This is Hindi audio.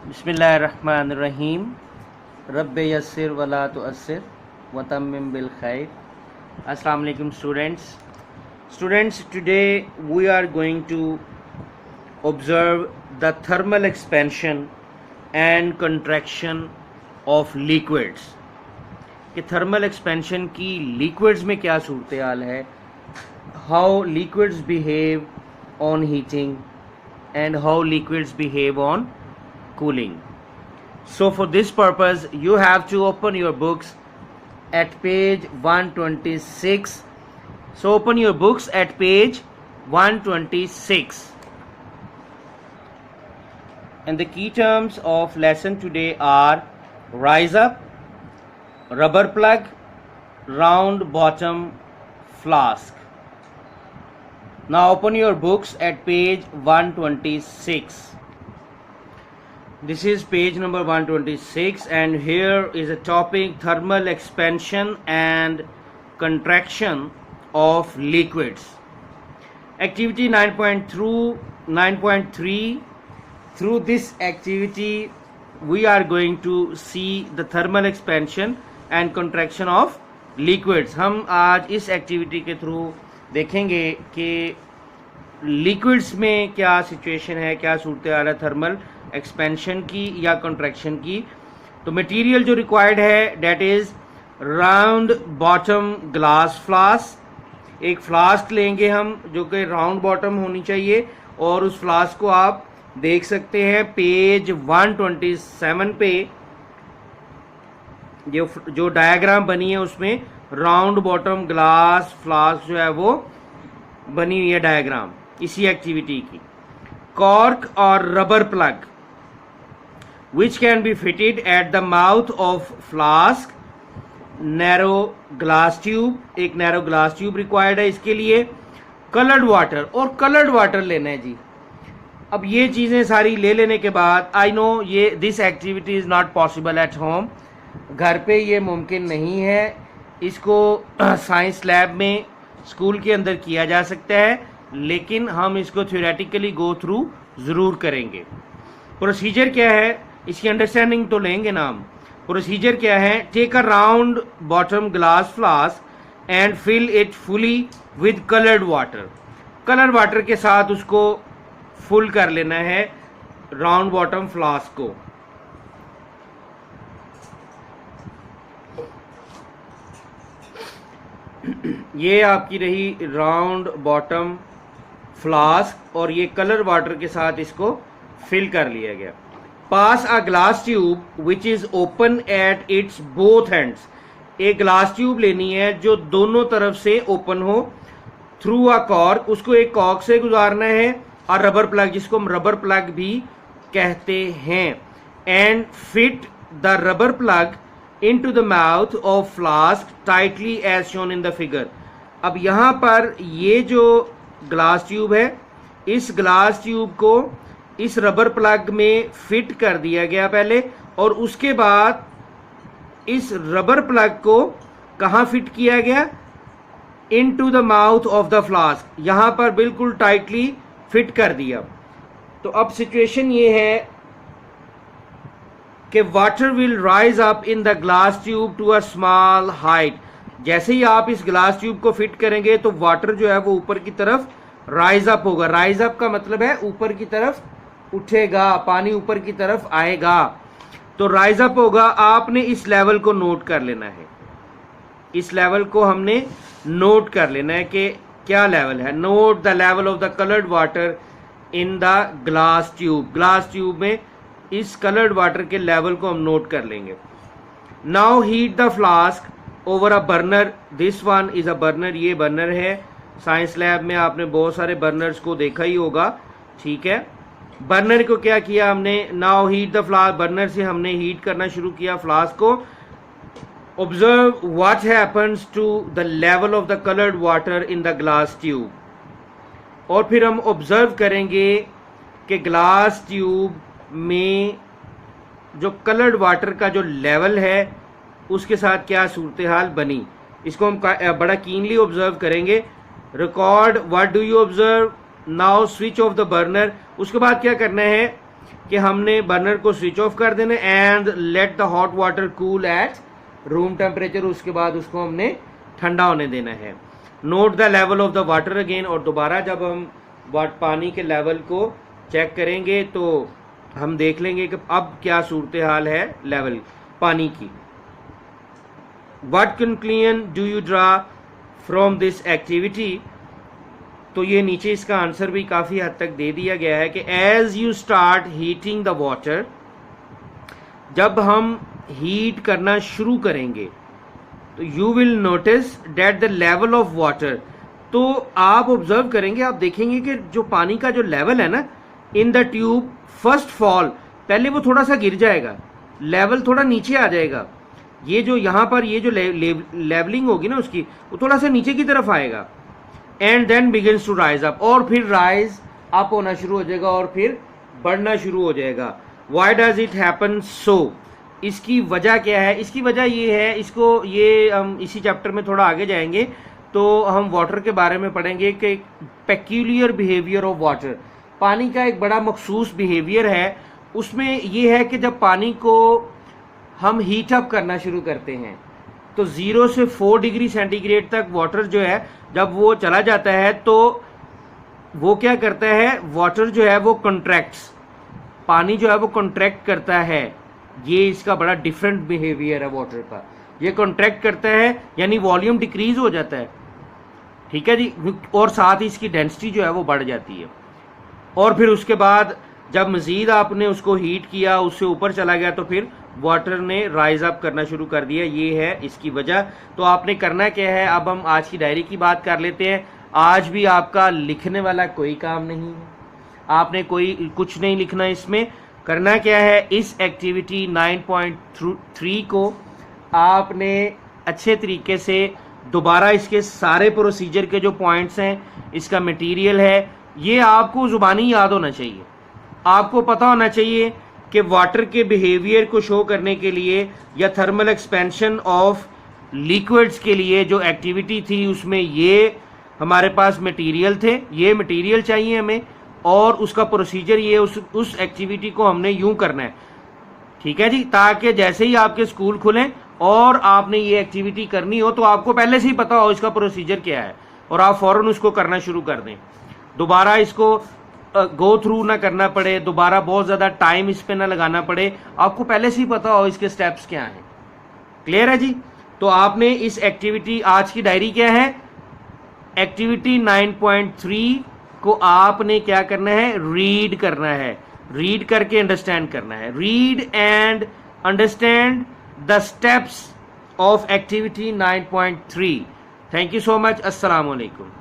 बिस्मिल्लाहिर्रहमानिर्रहीम। रब्बे यस्सिर वला तुअस्सिर वतम्मिम बिल खैर। अस्सलाम वालेकुम students, today we are going to observe the thermal expansion and contraction of liquids कि थर्मल एक्सपेंशन की लिक्विड्स में क्या सूरत हाल है, how liquids behave on heating and how liquids behave on cooling. So for this purpose you have to open your books at page 126. So open your books at page 126, and the key terms of lesson today are rise up, rubber plug, round bottom flask. Now open your books at page 126. This is page number 126, and here is a topic: thermal expansion and contraction of liquids. Activity 9.3. Through this activity we are going to see the thermal expansion and contraction of liquids. हम आज इस एक्टिविटी के थ्रू देखेंगे कि लिक्विड्स में क्या सिचुएशन है, क्या सूरत हाल है थर्मल एक्सपेंशन की या कंट्रैक्शन की। तो मटेरियल जो रिक्वायर्ड है that is round bottom glass flask. एक फ्लास्क लेंगे हम जो कि राउंड बॉटम होनी चाहिए, और उस फ्लास्क को आप देख सकते हैं पेज 127 पे जो डायग्राम बनी है उसमें राउंड बॉटम ग्लास फ्लास्क जो है वो बनी हुई है डायग्राम इसी एक्टिविटी की। कॉर्क और rubber plug which can be fitted at the mouth of flask, narrow glass tube, एक नैरो ग्लास ट्यूब रिक्वायर्ड है इसके लिए। कलर्ड वाटर, और कलर्ड वाटर लेना है जी। अब ये चीज़ें सारी ले लेने के बाद आई नो ये this activity is not possible at home, घर पे ये मुमकिन नहीं है। इसको साइंस लैब में स्कूल के अंदर किया जा सकता है, लेकिन हम इसको थ्योरेटिकली गो थ्रू ज़रूर करेंगे। प्रोसीजर क्या है इसकी अंडरस्टैंडिंग तो लेंगे ना हम। प्रोसीजर क्या है? Take a round bottom glass flask and fill it fully with coloured water. Coloured water के साथ उसको फुल कर लेना है राउंड बॉटम फ्लास्क को। ये आपकी रही राउंड बॉटम फ्लास्क, और ये कलर वाटर के साथ इसको फिल कर लिया गया। Pass a glass tube which is open at its both ends. एक ग्लास ट्यूब लेनी है जो दोनों तरफ से ओपन हो। थ्रू अ कॉर्क, उसको एक कॉर्क से गुजारना है, और रबर प्लग जिसको हम रबर प्लग भी कहते हैं। And fit the rubber plug into the mouth of flask tightly as shown in the figure। अब यहाँ पर ये जो ग्लास ट्यूब है, इस ग्लास ट्यूब को इस रबर प्लग में फिट कर दिया गया पहले, और उसके बाद इस रबर प्लग को कहाँ फिट किया गया? into the mouth of the flask, यहाँ पर बिल्कुल टाइटली फिट कर दिया। तो अब सिचुएशन ये है कि water will rise up in the glass tube to a small height. जैसे ही आप इस ग्लास ट्यूब को फिट करेंगे तो वाटर जो है वो ऊपर की तरफ राइज अप होगा। राइज अप का मतलब है ऊपर की तरफ उठेगा, पानी ऊपर की तरफ आएगा। तो राइज अप होगा, आपने इस लेवल को नोट कर लेना है। इस लेवल को हमने नोट कर लेना है कि क्या लेवल है। Note the level of the coloured water in the glass tube. Glass tube में इस कलर्ड वाटर के लेवल को हम नोट कर लेंगे। Now heat the flask over a burner. This one is a burner, ये बर्नर है। साइंस लैब में आपने बहुत सारे बर्नर्स को देखा ही होगा, ठीक है। बर्नर को क्या किया हमने? Now heat the flask, burner से हमने हीट करना शुरू किया फ्लास्क को। Observe what happens to the level of the coloured water in the glass tube. और फिर हम ऑब्जर्व करेंगे कि ग्लास ट्यूब में जो कलर्ड वाटर का जो लेवल है उसके साथ क्या सूरत हाल बनी, इसको हम बड़ा कीनली ऑब्जर्व करेंगे। Record what do you observe. Now switch off the burner. उसके बाद क्या करना है? कि हमने बर्नर को स्विच ऑफ कर देना and let the hot water cool at room temperature, उसके बाद उसको हमने ठंडा होने देना है। Note the level of the water again, और दोबारा जब हम पानी के लेवल को चेक करेंगे तो हम देख लेंगे कि अब क्या सूरत हाल है लेवल पानी की। What conclusion do you draw from this activity, तो ये नीचे इसका आंसर भी काफ़ी हद तक दे दिया गया है कि as you start heating the water, जब हम हीट करना शुरू करेंगे तो you will notice that the level of water, तो आप ऑब्जर्व करेंगे, आप देखेंगे कि जो पानी का जो लेवल है ना in the tube first fall, पहले वो थोड़ा सा गिर जाएगा, लेवल थोड़ा नीचे आ जाएगा, ये जो यहाँ पर ये जो लेवलिंग होगी ना उसकी वो थोड़ा सा नीचे की तरफ आएगा, and then begins to rise up, और फिर राइज अप होना शुरू हो जाएगा और फिर बढ़ना शुरू हो जाएगा। Why does it happen so, इसकी वजह क्या है? इसकी वजह ये है, इसको ये हम इसी चैप्टर में थोड़ा आगे जाएंगे तो हम वाटर के बारे में पढ़ेंगे कि पेक्यूलियर बिहेवियर ऑफ वाटर, पानी का एक बड़ा मखसूस बिहेवियर है, उसमें ये है कि जब पानी को हम हीट अप करना शुरू करते हैं तो 0 से 4 डिग्री सेंटीग्रेड तक वाटर जो है जब वो चला जाता है तो वो क्या करता है, वाटर जो है वो कॉन्ट्रैक्ट्स, पानी जो है वो कॉन्ट्रैक्ट करता है, ये इसका बड़ा डिफरेंट बिहेवियर है वाटर का, ये कॉन्ट्रैक्ट करता है यानी वॉल्यूम डिक्रीज हो जाता है, ठीक है जी, और साथ ही इसकी डेंसिटी जो है वो बढ़ जाती है, और फिर उसके बाद जब मजीद आपने उसको हीट किया उससे ऊपर चला गया तो फिर वाटर ने राइज अप करना शुरू कर दिया, ये है इसकी वजह। तो आपने करना क्या है, अब हम आज की डायरी की बात कर लेते हैं। आज भी आपका लिखने वाला कोई काम नहीं है, आपने कोई कुछ नहीं लिखना, इसमें करना क्या है, इस एक्टिविटी 9.3 को आपने अच्छे तरीके से दोबारा इसके सारे प्रोसीजर के जो पॉइंट्स हैं, इसका मटेरियल है, ये आपको ज़ुबानी याद होना चाहिए, आपको पता होना चाहिए कि वाटर के बिहेवियर को शो करने के लिए या थर्मल एक्सपेंशन ऑफ लिक्विड्स के लिए जो एक्टिविटी थी उसमें ये हमारे पास मटेरियल थे, ये मटेरियल चाहिए हमें, और उसका प्रोसीजर ये उस एक्टिविटी को हमने यूं करना है, ठीक है जी, ताकि जैसे ही आपके स्कूल खुलें और आपने ये एक्टिविटी करनी हो तो आपको पहले से ही पता हो इसका प्रोसीजर क्या है और आप फौरन उसको करना शुरू कर दें, दोबारा इसको गो थ्रू ना करना पड़े, दोबारा बहुत ज़्यादा टाइम इस पे ना लगाना पड़े, आपको पहले से ही पता हो इसके स्टेप्स क्या हैं। क्लियर है जी? तो आपने इस एक्टिविटी, आज की डायरी क्या है, एक्टिविटी 9.3 को आपने क्या करना है, रीड करना है, रीड करके अंडरस्टैंड करना है, read and understand the steps of activity 9.3। Thank you so much, अस्सलाम वालेकुम।